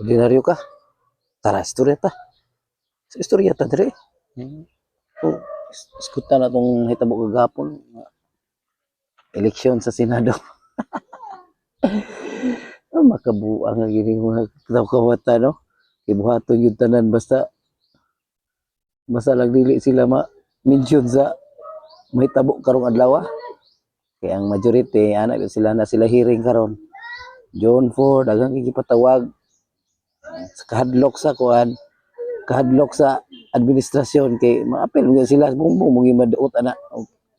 Ordinaryo ka. Tara, istorya ta. Sa istorya ta, dire. Oh, iskuta na itong hitabo kagapon. Eleksyon sa Senado. Makabuang ang gini mga kawata, no? Ibuhaton yung tanan basta lang dili sila ma-mention sa mahitabo karong adlaw. Kaya ang majority, anak sila na sila hearing karon. John Ford, dagang gigipatawag sa kahadlok sa administrasyon kay maapil nga sila bumbong mga maduot anak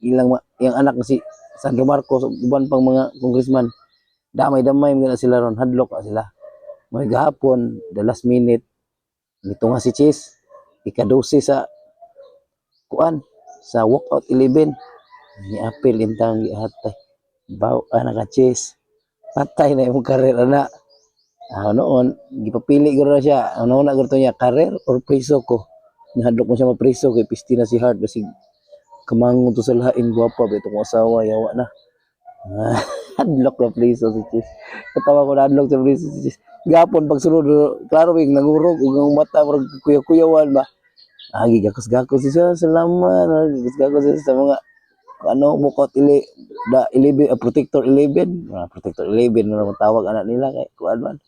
ilang yang anak si Sandro Marcos uban pang mga congressman damay-damay mga sila ron hadlok sila may gahapon the last minute nito nga si Chis ika-12 sa sa walkout 11 ni apil intang gihatay baw anak ka Chis patay na yung karir na noon gipapili guro na siya ano na guro niya karir or priso ko nihadlok mo siya mapriso kay pisti na si Hart kasi kamangon to sa lain gwapa ba itong asawa yawa na hadlok na priso si Chis katawa ko na hadlok sa priso si Chis gapon pagsunod klaro big nangurog ug ang mata murag kuyaw-kuyawan ba gakos-gakos siya salamat gakos sa mga ano bukot 11 protector 11 protector 11 na matawag anak nila kay kuan man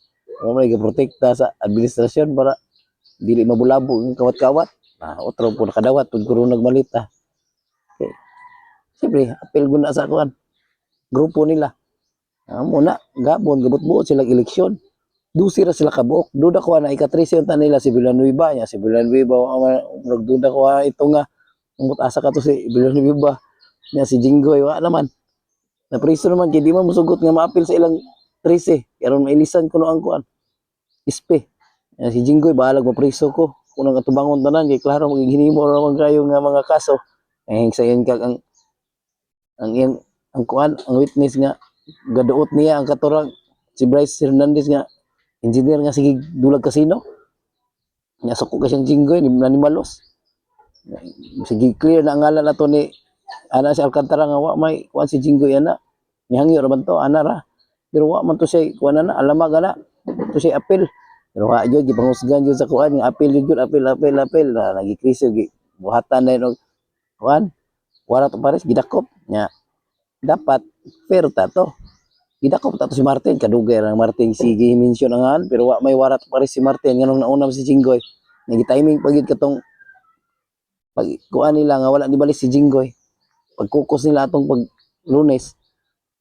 may gaprotekta sa administrasyon para dili mabulabo yung kawat-kawat otro po nakadawat pag kurong nagmalita okay. Siyempre apel guna sa kuan grupo nila muna gabon gabot-buot silang eleksyon dusira sila kabuok duda ko na ika-13 ta nila si Villanueva nya si Villanueva duda ko ito nga umot asa ka to si Villanueva nya si Jinggoy wa naman na priso naman kay di man musugot nga maapil sa ilang 13 karon mailisan kuno ang kuan ispe si Jinggoy bahalag mapriso ko kunang atubangon tanan kay klaro maghinimo naman kayo nga mga kaso sayon kag ang kuan ang witness nga gaduot niya ang katurang si Bryce Hernandez nga engineer nga sige dulag kasino nya suko ka siyang Jinggoy ni malos sige clear na ang ngalan nato ni ana si Alcantara nga wa may kuan si Jinggoy ana nihangyo ra man to ana ra pero wa man to siya kuan na alamag ana to siya apil pero wa gyud gipangusgan gyud sa kuan nga apil gyud apil na nagikriso gi buhatan na og kuan wala to pares gidakop nya dapat fair ta to gidakop ta to si Martin kadugay ang Martin sige mention angan pero wa may warat pares si Martin nganong nauna si Jinggoy nagi-timing pagid katong pag kuan nila nga wala ni balik si Jinggoy pagkukus nila atong pag Lunes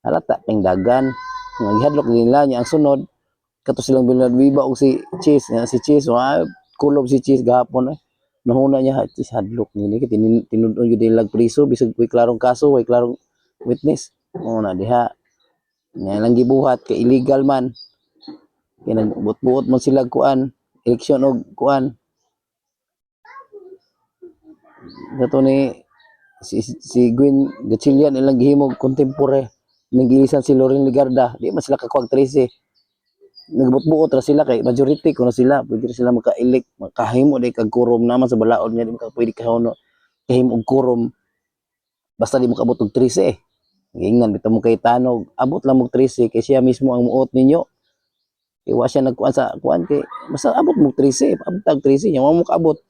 halata ping dagan naghadlok nila nya ang sunod kato silang Villanueva og si Chis kulob si Chis gahapon nahuna niya Chis hadlok nili tinud-on gyud ilang priso bisag way klarong kaso way klarong witness na diha nya lang gibuhat kay illegal man kay nagbuot-buot man sila kuan eleksyon og kuan kato ni si Gwen Gatchalian ilang gihimog contemporary nagilisan si Loren Ligarda di man sila kakuag 13 nagbutbuot ra sila kay majority kuno sila pwede sila maka-elect makahimo day kag quorum naman sa balaod nga di ka pwede kahimo og quorum basta di mo kabot og 13 gingan bitaw mo kay tanog abot lang mo 13 kay siya mismo ang muot ninyo kay wa siya nagkuan sa kuan kay basta abot mo 13 abot tag 13 nya mo kaabot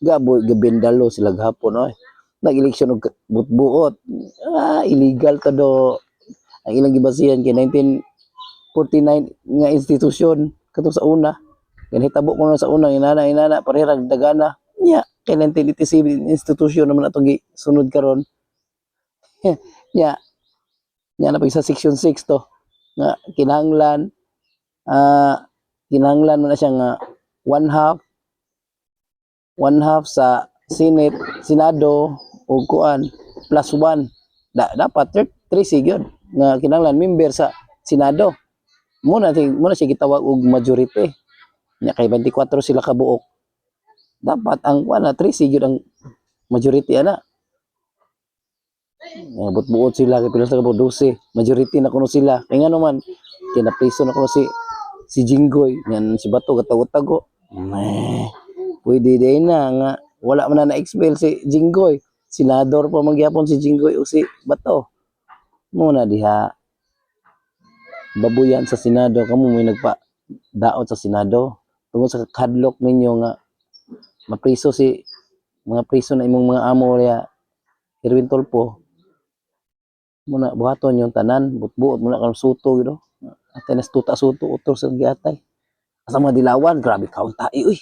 gaboy gabendalo sila gahapon nag-eleksyon og butbuot illegal to do ang ilang gibasihan kay 1949 nga institusyon katong sa una ganitabo ko na sa una inana parehang dagana nya kay 1987 institusyon naman atong gisunod karon nya na pag sa section 6 to nga kinahanglan man na siya nga one half sa Senado o kuan plus 1 dapat 3 sigod nga kinahanglan member sa Senado muna siya gitawag og majority nya kay 24 sila kabuok dapat ang kuan 3 sigod ang majority ana buot-buot sila kay pila sa kabuok 12 majority na kuno sila kay ngano man kinapriso na kuno si Jinggoy yan si Bato gatago-tago pwede din na nga wala man na expel si Jinggoy senador pa magyapon si Jinggoy o si Bato muna diha babuyan sa Senado kamo may nagpa daot sa Senado tungod sa kadlok ninyo nga mapriso si mga priso na imong mga amo ya Erwin Tulfo muna buhaton yung tanan buot-buot muna kan suto gito atay nas tuta suto utol sa giatay asa mga dilawan grabe kaon tayo uy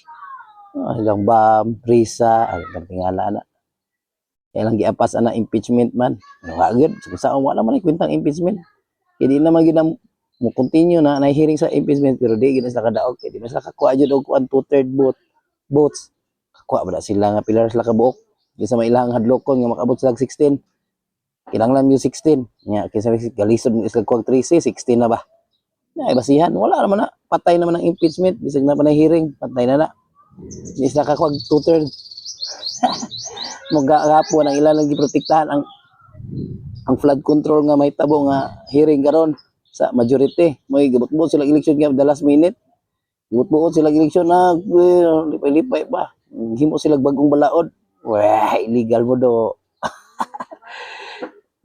ilang bam risa ay tingala na kaya lang giapas ana impeachment man wagid sa wala man kwentang impeachment kaya di naman ginam mo continue na hearing sa impeachment pero di gina sila kadaog kaya di na sila kakuha jud og kuan 2/3 votes kakuha ba na sila nga pilar sila kabuok di sa mailang hadlokon nga makabot sila 16 kinahanglan yung 16 nya kaysa galisod mo isla kuwag 13 16 na ba ay basihan wala naman na patay naman ang impeachment bisag na pa na hearing patay na isla ka kuwag 2/3 mo gahapon ang ilan lang giprotektahan ang flood control nga may tabo nga hearing karon sa majority may gibot-bot sila election nga the last minute gibot-bot sila election na lipay-lipay pa himo sila bagong balaod wah illegal mo do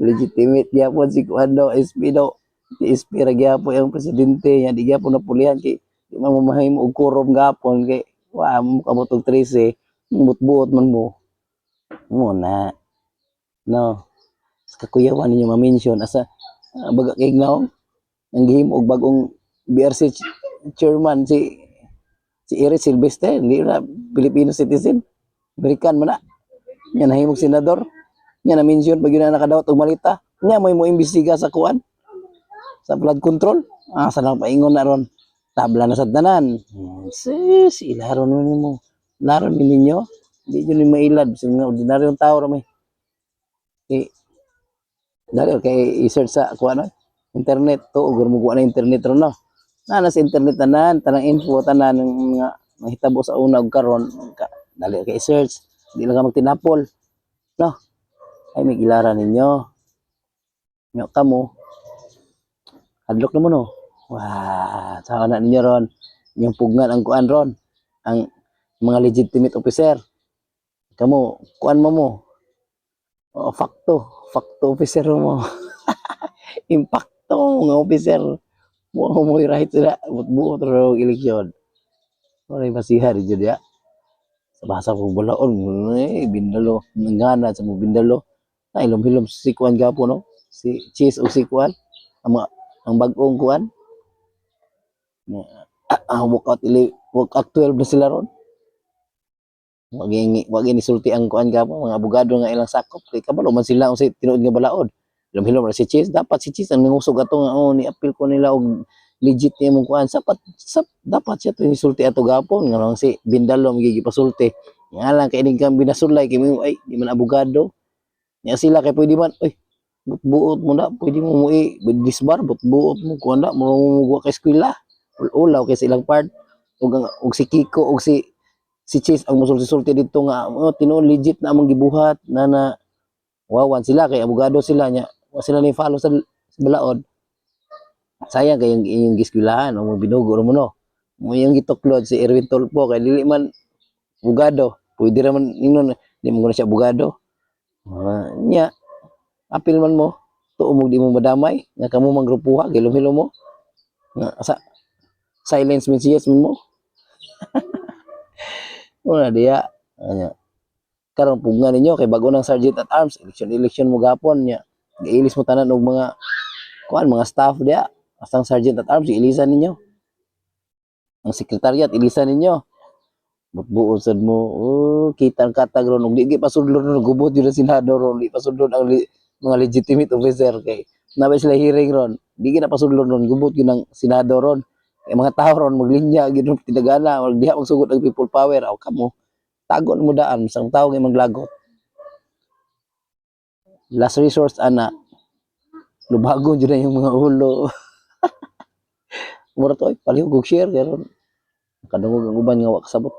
legitimate gyapon si Kuando SP do si SP ra gyapon ang presidente nya di gyapon napulihan kay di mamahimo og quorum gapon kay wa mo kabot og 13 buot-buot man mo na no kakuyawan ninyo ma-mention asa baga kay naong ang gihimo og bagong BRC chairman si Eric Silvestre hindi na Filipino citizen American man na nya nahimog senador nya na mention pag yun na nakadawat og malita nya may mo imbestiga sa kuan sa flood control asa lang paingon na ron tabla na sa tanan sis ilaron mo naron ninyo di jud ni mailad bisag nga ordinaryong tao ra may dali kay i-search sa kuan internet to ug mo kuan na internet ron no na sa internet tanan tanang info tanan ng mga mahitabo sa una ug karon dali kay i-search di lang ka magtinapol no ay may gilaran ninyo nyo kamo hadlok na mo no wah sa na ninyo ron yung pugnan ang kuan ron ang mga legitimate officer kamo kuan mo fakto officer mo impacto nga officer mo right sila buot ro eleksyon wala basihan jud ya sa basa ko bulaon bindalo ngana sa mo bindalo ay hilom-hilom si kuan gapo no si Cheese o si kuan ang bag-ong kuan workout 12 na sila ron wag inisulti ang kuan gapo mga abogado nga ilang sakop kay kabalo man sila unsay tinuod nga balaod hilom-hilom ra si Cheese dapat si Cheese ang nangusog ato nga ni appeal ko nila og legit niya mong kuan dapat siya to inisulti ato gapon nga lang si Bindalo magigipasulti nga lang kay kang binasulay kay ay di man abogado nya sila kay pwede man buot mo na pwede mo disbar buot mo kuan na mo mugwa kay eskwela ulaw kay sa ilang part ug si Kiko ug si Cheese ang musulti-sulti dito nga tinuod legit na among gibuhat na wawan sila kay abogado sila nya wa sila ni follow sa balaod sayang kay yung giskwilahan o mo binugo mo no mo yung gituklod si Erwin Tulfo kay dili man abogado pwede ra man ingnon di mo na siya abogado nya apil man mo tuo mo di mo madamay nga kamo manggrupuha gilom-hilom mo nga sa silence messages mo wala diya anya karon pugna ninyo kay bago ng sergeant at arms election mo gapon nya giilis mo tanan og mga kuan mga staff diya asang sergeant at arms ilisan ninyo ang secretariat ilisan ninyo buot sad mo kitang katag ron ug di pasudlon ron gubot jud ang senador ron di pasudlon ang mga legitimate officer kay nabay sila hearing ron di na pasudlon ron gubot yun ang senador ron kay mga tao ron maglinya gid ron tinagana wag diha magsugod ang people power aw kamo tago mo daan sang tao kay maglagot last resource ana lubagon jud na yung mga ulo mura to palihog og share karon kadungog ang uban nga wa kasabot